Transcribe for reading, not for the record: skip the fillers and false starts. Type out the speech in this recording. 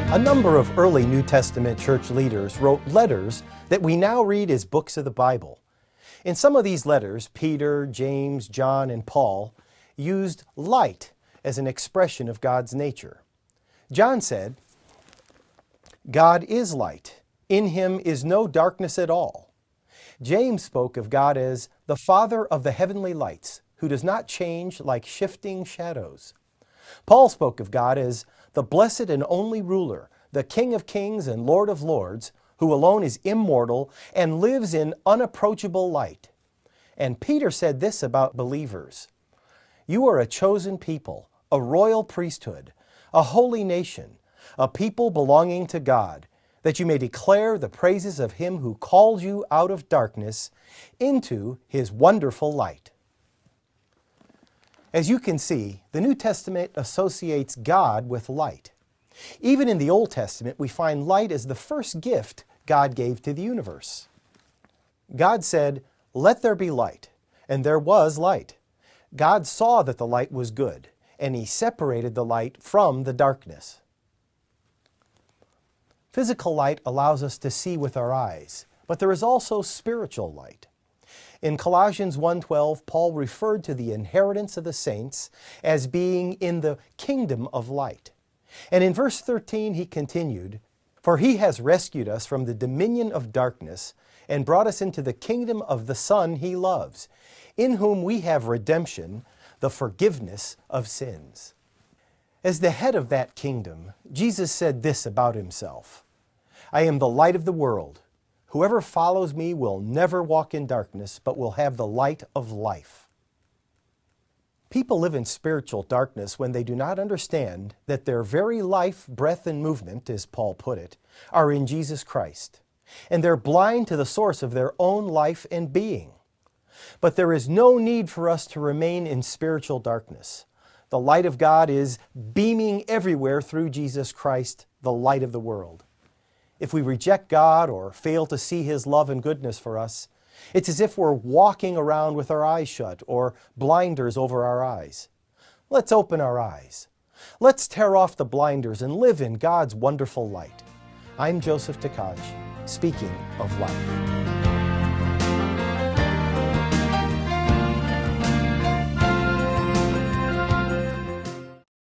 A number of early New Testament church leaders wrote letters that we now read as books of the Bible. In some of these letters, Peter, James, John, and Paul used light as an expression of God's nature. John said, "God is light. In him is no darkness at all." James spoke of God as the Father of the heavenly lights, who does not change like shifting shadows. Paul spoke of God as the blessed and only ruler, the King of kings and Lord of lords, who alone is immortal and lives in unapproachable light. And Peter said this about believers: "You are a chosen people, a royal priesthood, a holy nation, a people belonging to God, that you may declare the praises of him who called you out of darkness into his wonderful light." As you can see, the New Testament associates God with light. Even in the Old Testament, we find light as the first gift God gave to the universe. God said, "Let there be light," and there was light. God saw that the light was good, and he separated the light from the darkness. Physical light allows us to see with our eyes, but there is also spiritual light. In Colossians 1:12, Paul referred to the inheritance of the saints as being in the kingdom of light. And in verse 13 he continued, "For he has rescued us from the dominion of darkness and brought us into the kingdom of the Son he loves, in whom we have redemption, the forgiveness of sins." As the head of that kingdom, Jesus said this about himself: "I am the light of the world. Whoever follows me will never walk in darkness, but will have the light of life." People live in spiritual darkness when they do not understand that their very life, breath, and movement, as Paul put it, are in Jesus Christ, and they're blind to the source of their own life and being. But there is no need for us to remain in spiritual darkness. The light of God is beaming everywhere through Jesus Christ, the light of the world. If we reject God or fail to see his love and goodness for us, it's as if we're walking around with our eyes shut or blinders over our eyes. Let's open our eyes. Let's tear off the blinders and live in God's wonderful light. I'm Joseph Tkach, speaking of life.